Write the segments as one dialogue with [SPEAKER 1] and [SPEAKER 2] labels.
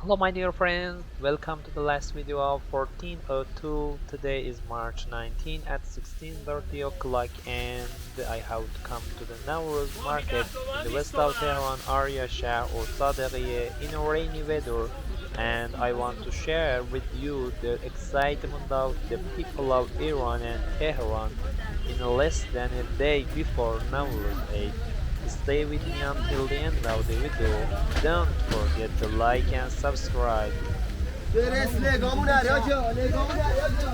[SPEAKER 1] Hello my dear friends, welcome to the last video of 1402. Today is March 19 at 16:30 o'clock and I have come to the Nowruz market in the west of Tehran area Shah or Sadeghiye in a rainy weather, and I want to share with you the excitement of the people of Iran and Tehran in less than a day before Nowruz Eid. Stay with me until the end of the video. Don't forget to like and subscribe.
[SPEAKER 2] برس لگامون عراجا لگامون عراجا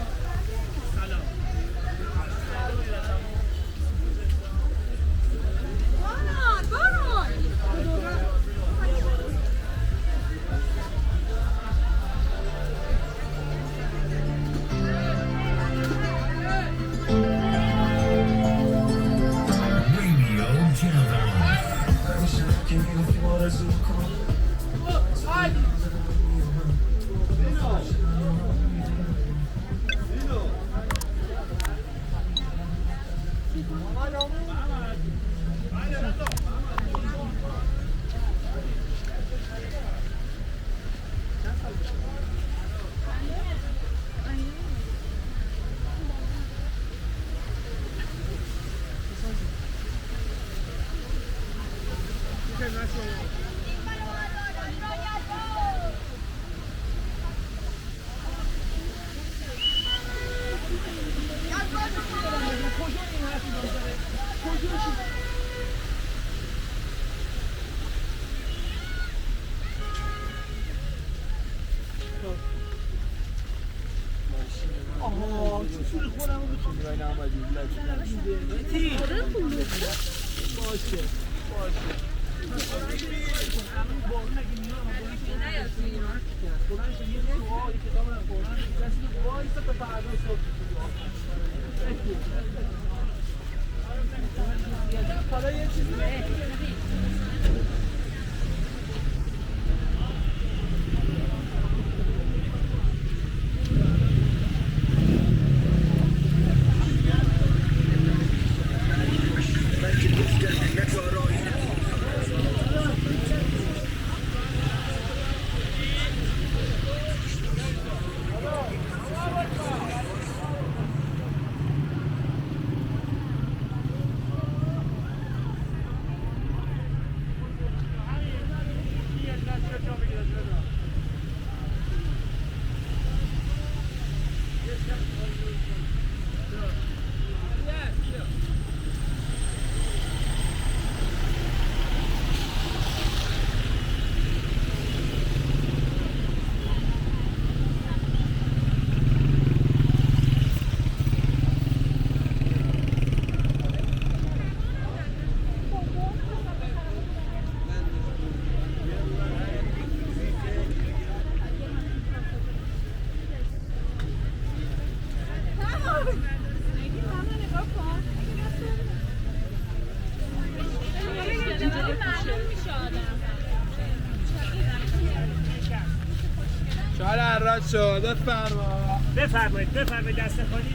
[SPEAKER 3] Radio Jam.
[SPEAKER 2] شاید عراج شد
[SPEAKER 4] بفرمایید دست خالی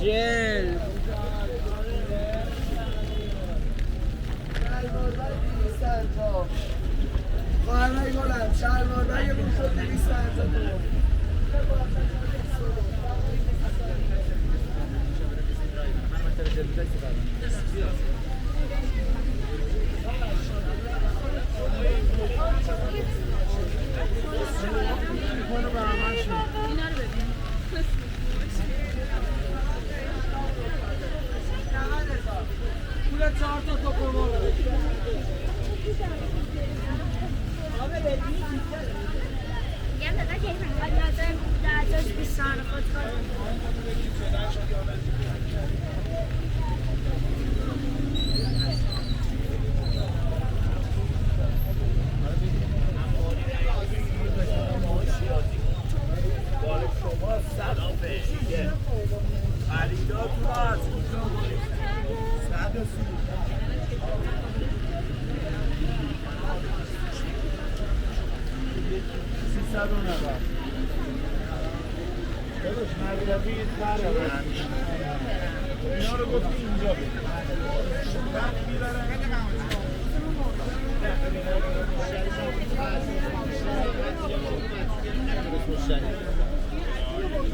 [SPEAKER 2] شل خواهرهای گلم شلوارهای رو شد 200 تا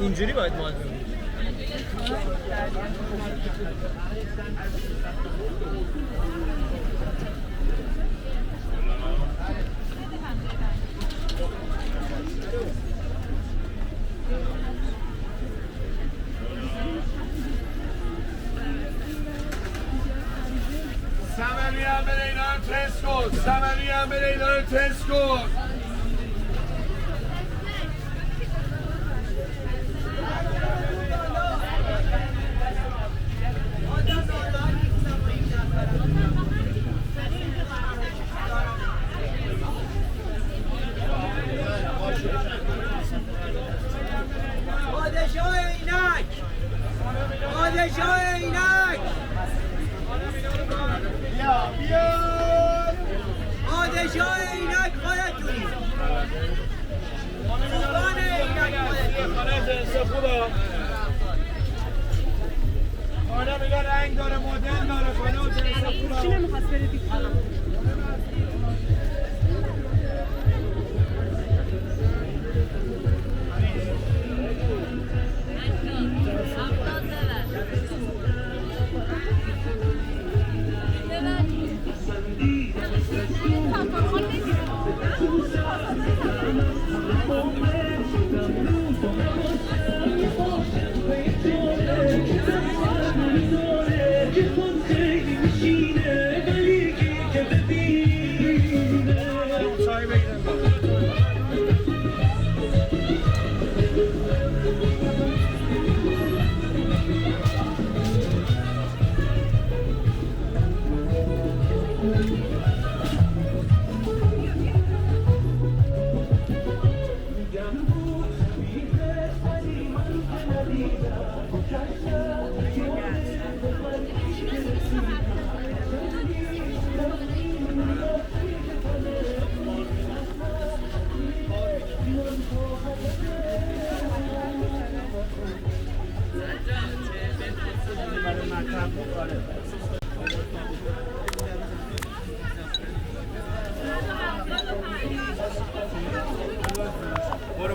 [SPEAKER 2] اینجوری باید مال
[SPEAKER 5] سمری هم بره اینا رو تست کن سمری هم بره اینا رو تست کن
[SPEAKER 2] پادشاه اینک پادشاه اینک
[SPEAKER 5] بیا بیا
[SPEAKER 2] پادشاه اینک خودتونی خوبان اینک خودتونی
[SPEAKER 5] خانه جنس خوبه خانه میگه رنگ داره مدل داره خانه جنس خوبه
[SPEAKER 6] چی نمیخواست بره بیکنم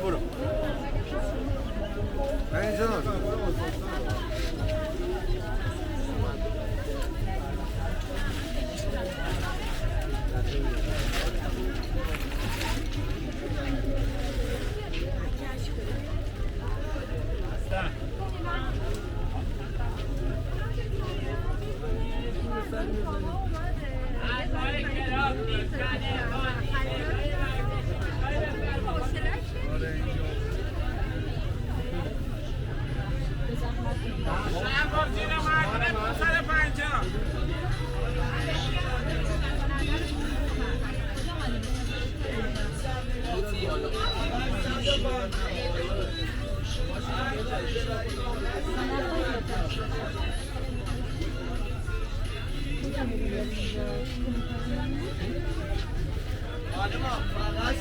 [SPEAKER 5] برو
[SPEAKER 2] فقط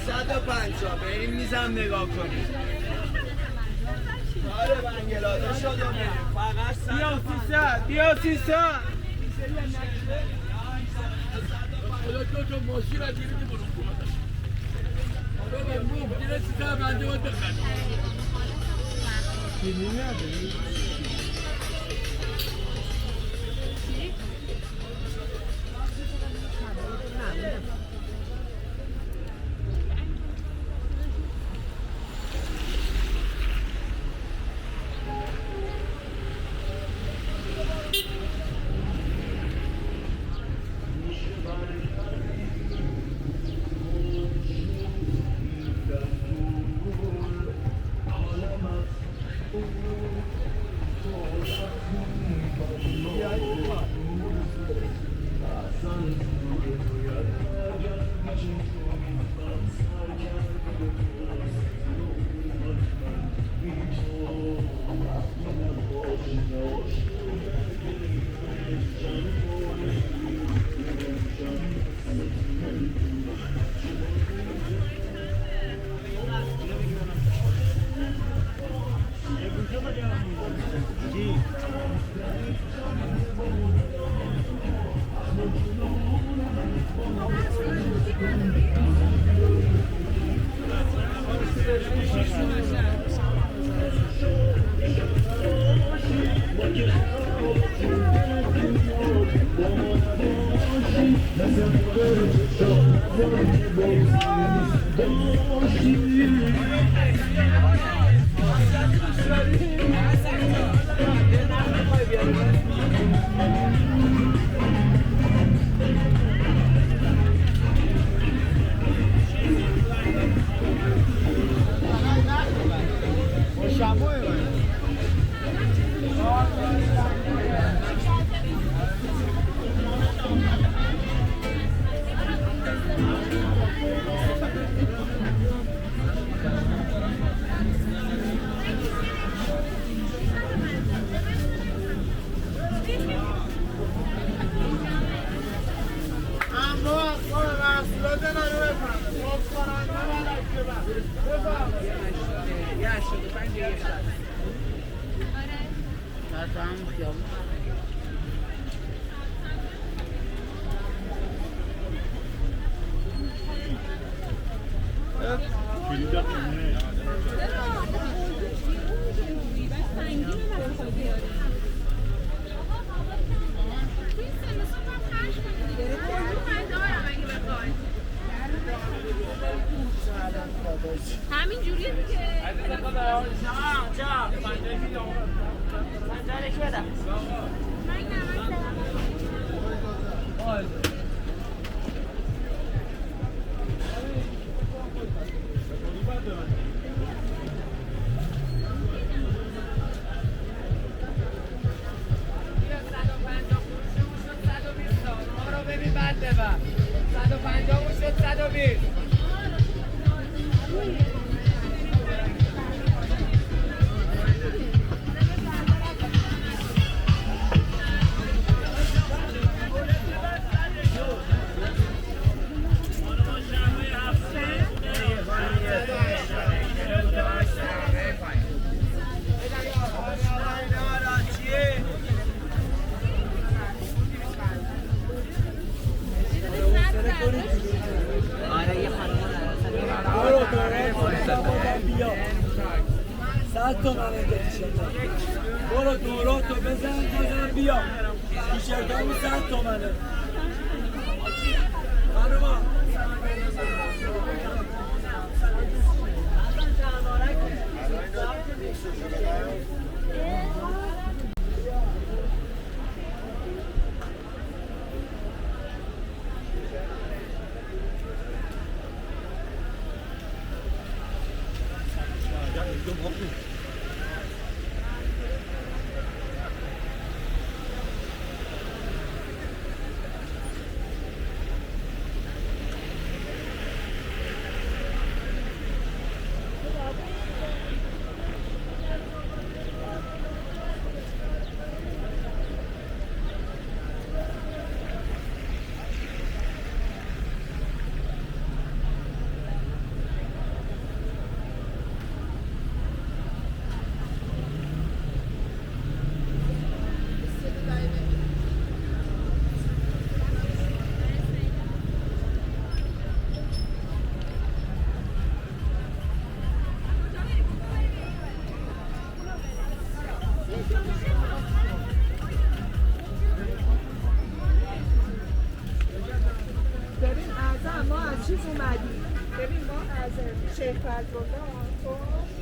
[SPEAKER 2] 150 به این میزم نگاه کنید. آره بنگلاده شد فقط 300 بیا 300
[SPEAKER 5] خدا تو ماشین از دیگه برو بابا مو دیگه چیزا بنده بود بخرم
[SPEAKER 6] همین جوریه دیگه.
[SPEAKER 2] ببین بعد ببر 150 شد 120
[SPEAKER 7] صد تومن اینجا تیشرت برو دوراتو بزن بیا تیشرت همون 100 تومنه خانوما
[SPEAKER 6] ببین ازم ما از چیز اومدیم ببین ما از شیخ فضلالله خب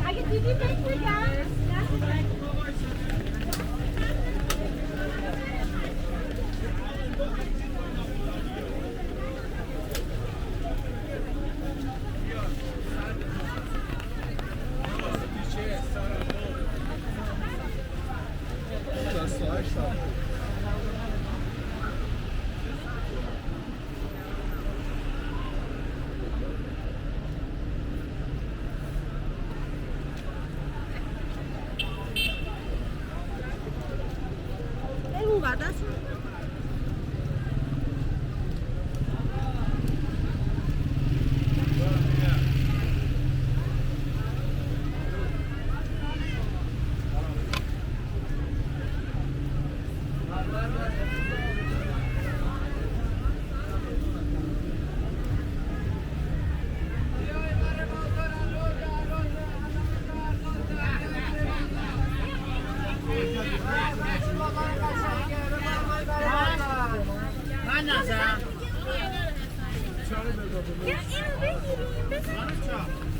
[SPEAKER 8] اگه دیدی بگم اون وقت است
[SPEAKER 6] اینو بگیریم بزن